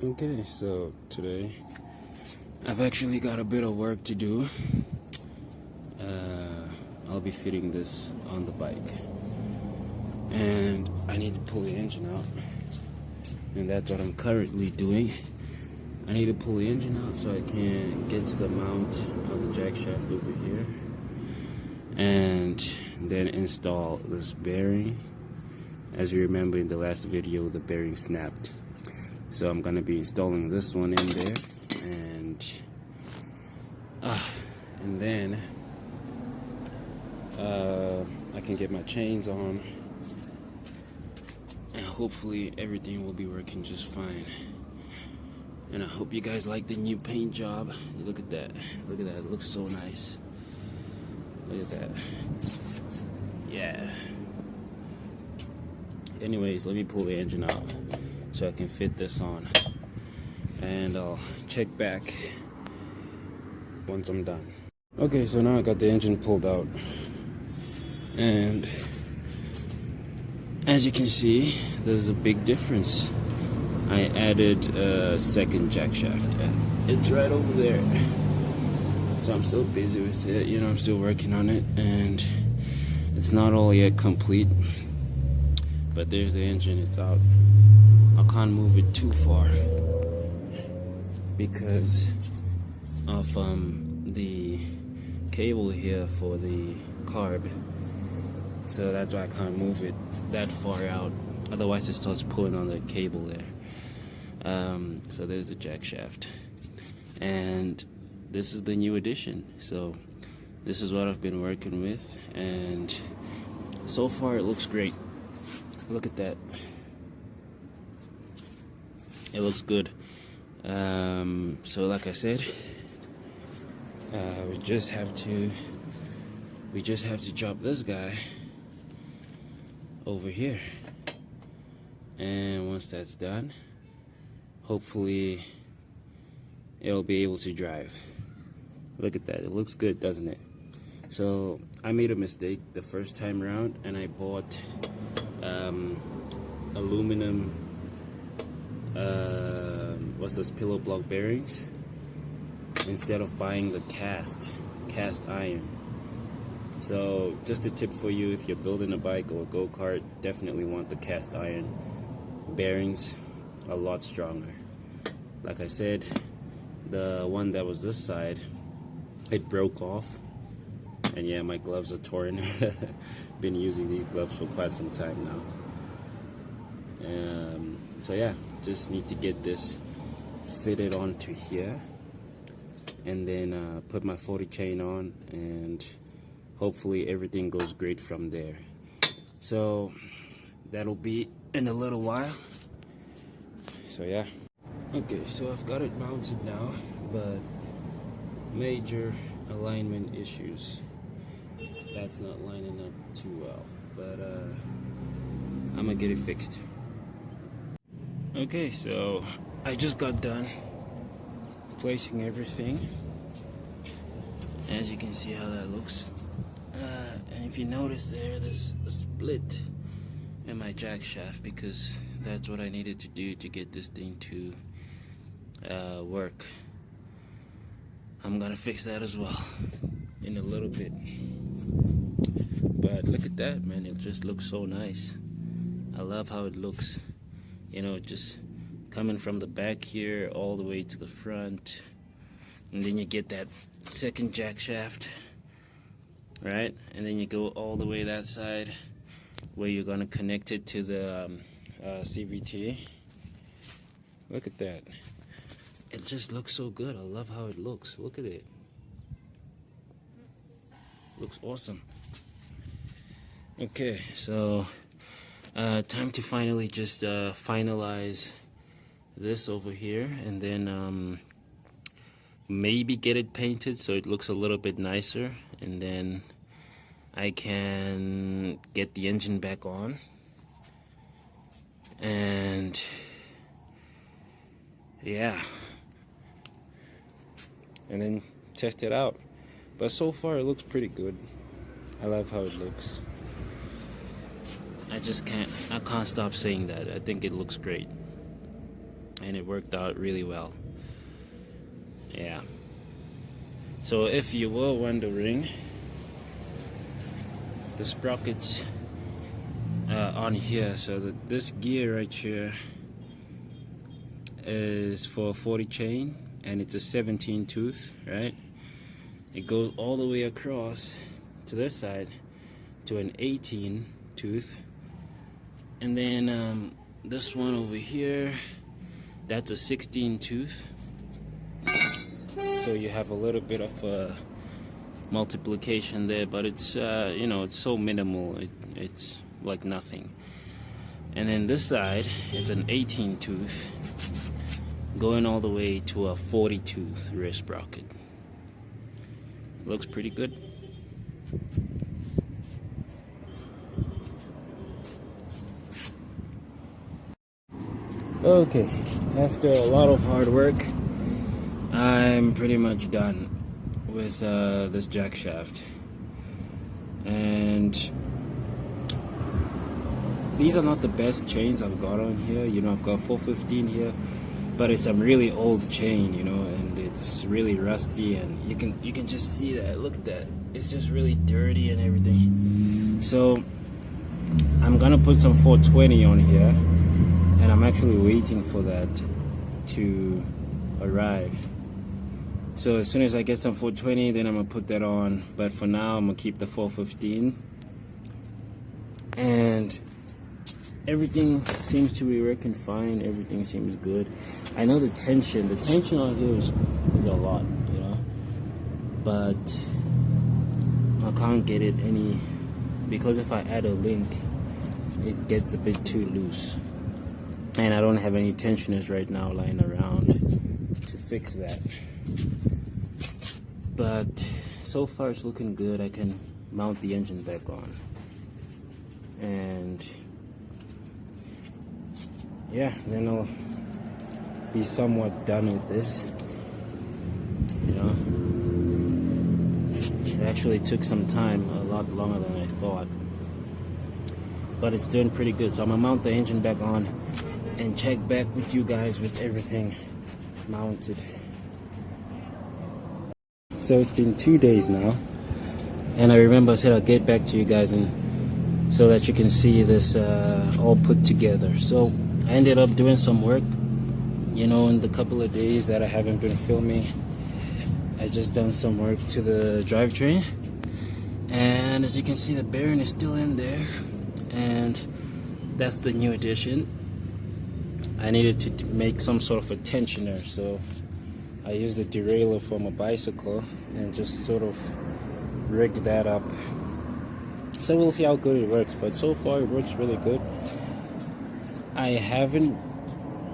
Okay, so today I've actually got a bit of work to do. I'll be fitting this on the bike, and I need to pull the engine out, and that's what I'm currently doing. I need to pull the engine out so I can get to the mount of the Jackshaft over here, and then install this bearing. As you remember in the last video, the bearing snapped. So I'm gonna be installing this one in there, and then I can get my chains on, and hopefully everything will be working just fine. And I hope you guys like the new paint job. Look at that. Look at that. It looks so nice. Look at that. Yeah. Anyways, let me pull the engine out so I can fit this on, and I'll check back once I'm done. Okay, so now I got the engine pulled out, and as you can see, there's a big difference. I added a second jack shaft, and it's right over there. So I'm still busy with it, you know, I'm still working on it, and it's not all yet complete. But there's the engine, it's out. I can't move it too far because of the cable here for the carb. So that's why I can't move it that far out. Otherwise it starts pulling on the cable there. So there's the jack shaft. And this is the new addition. So this is what I've been working with, and so far it looks great. Look at that. It looks good. So like I said, we just have to drop this guy over here, and once that's done, hopefully it'll be able to drive. Look at that. It looks good, doesn't it? So I made a mistake the first time around, and I bought aluminum what's this, pillow block bearings, instead of buying the cast iron. So just a tip for you, if you're building a bike or a go-kart, definitely want the cast iron bearings, a lot stronger. Like I said, the one that was this side, it broke off, and yeah, my gloves are torn. Been using these gloves for quite some time now. So yeah, just need to get this fitted onto here, and then put my 40 chain on, and hopefully everything goes great from there. So that'll be in a little while. So yeah. Okay, so I've got it mounted now, but major alignment issues. That's not lining up too well, but I'm gonna get it fixed. Okay, so I just got done placing everything. As you can see how that looks, and if you notice there's a split in my jack shaft, because that's what I needed to do to get this thing to work. I'm gonna fix that as well in a little bit. But look at that, man, it just looks so nice. I love how it looks, you know, just coming from the back here all the way to the front, and then you get that second jack shaft, right? And then you go all the way that side where you're gonna connect it to the CVT. Look at that. It just looks so good. I love how it looks. Look at it. Looks awesome. Okay, so time to finally just finalize this over here, and then maybe get it painted so it looks a little bit nicer, and then I can get the engine back on and yeah, and then test it out. But so far it looks pretty good. I love how it looks. I can't stop saying that. I think it looks great. and it worked out really well. Yeah. So if you were wondering, the sprockets on here, so that this gear right here is for a 40 chain, and it's a 17 tooth, right? It goes all the way across to this side to an 18 tooth, and then this one over here, that's a 16 tooth. So you have a little bit of multiplication there, but it's you know, it's so minimal, it's like nothing. And then this side, it's an 18 tooth going all the way to a 40 tooth rear sprocket. Looks pretty good. Okay, after a lot of hard work, I'm pretty much done with this jack shaft. And these are not the best chains I've got on here. You know, I've got 415 here, but it's some really old chain, you know, and it's really rusty, and you can just see that. Look at that. It's just really dirty and everything. So I'm gonna put some 420 on here, and I'm actually waiting for that to arrive. So as soon as I get some 420, then I'm gonna put that on. But for now, I'm gonna keep the 415. And everything seems to be working fine. Everything seems good. I know the tension on here is a lot, you know, but I can't get it any, because if I add a link, it gets a bit too loose, and I don't have any tensioners right now lying around to fix that. But so far it's looking good. I can mount the engine back on, and yeah, then I'll be somewhat done with this, you know. It actually took some time, a lot longer than I thought, but it's doing pretty good. So I'm gonna mount the engine back on and check back with you guys with everything mounted. So it's been 2 days now, and I remember I said I'll get back to you guys and so that you can see this all put together. So I ended up doing some work, you know, in the couple of days that I haven't been filming. I just done some work to the drivetrain, and as you can see, the bearing is still in there, and that's the new addition. I needed to make some sort of a tensioner, so I used a derailleur from a bicycle and just sort of rigged that up. So we'll see how good it works, but so far it works really good. I haven't,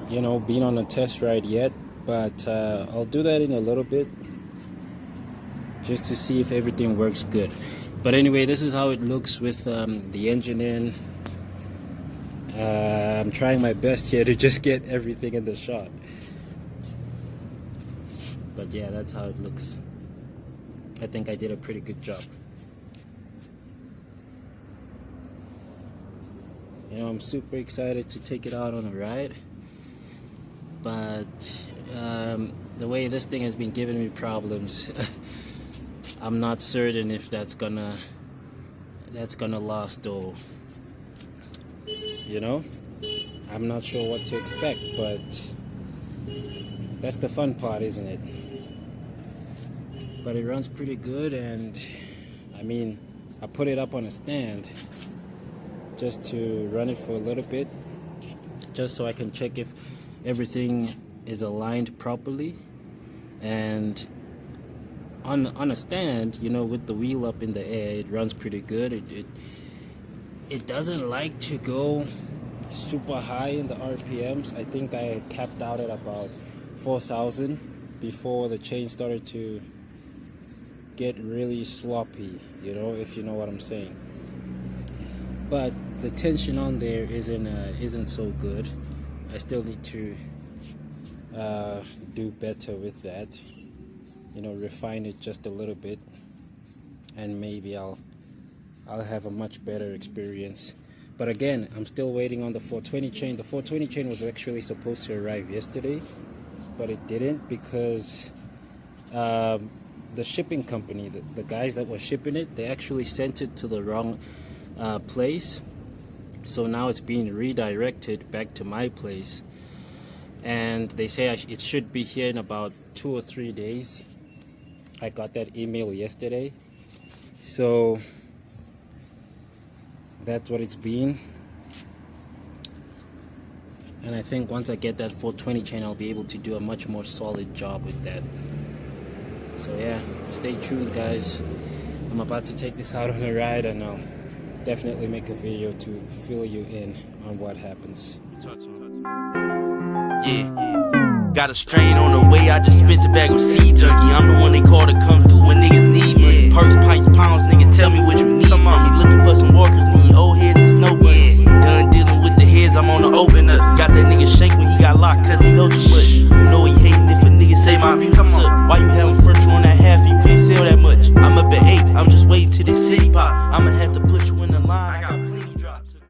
you know, been on a test ride yet, but I'll do that in a little bit just to see if everything works good. But anyway, this is how it looks with the engine in. I'm trying my best here to just get everything in the shot. But yeah, that's how it looks. I think I did a pretty good job. You know, I'm super excited to take it out on a ride, but the way this thing has been giving me problems, I'm not certain if that's gonna last, or, you know, I'm not sure what to expect, but that's the fun part, isn't it? But it runs pretty good, and I mean, I put it up on a stand just to run it for a little bit, just so I can check if everything is aligned properly. And on a stand, you know, with the wheel up in the air, it runs pretty good. It doesn't like to go super high in the RPMs. I think I capped out at about 4,000 before the chain started to get really sloppy, you know, if you know what I'm saying. But the tension on there isn't so good. I still need to do better with that, you know, refine it just a little bit, and maybe I'll have a much better experience But again, I'm still waiting on the 420 chain. The 420 chain was actually supposed to arrive yesterday, but it didn't because the shipping company, the guys that were shipping it, they actually sent it to the wrong place. So now it's being redirected back to my place, and they say it should be here in about 2 or 3 days. I got that email yesterday, so that's what it's been. And I think once I get that 420 chain, I'll be able to do a much more solid job with that. So yeah, stay tuned guys. I'm about to take this out on a ride, and I'll definitely make a video to fill you in on what happens. Yeah, got a strain on the way, I just spit the bag of seed junkie. I'm the one they call to come through when niggas need money. Perks, pints, pounds, niggas tell me what you need from me. Looking for some walkers, need old heads and snow bunnies. Done dealing with the heads, I'm on the open ups. Got that nigga shake when he got locked cause he know too much. You know he hating if a nigga say my music suck. Why you having furniture on that half, you can't sell that much. I'm up at 8, I'm just waiting till this city pop. I'ma have to put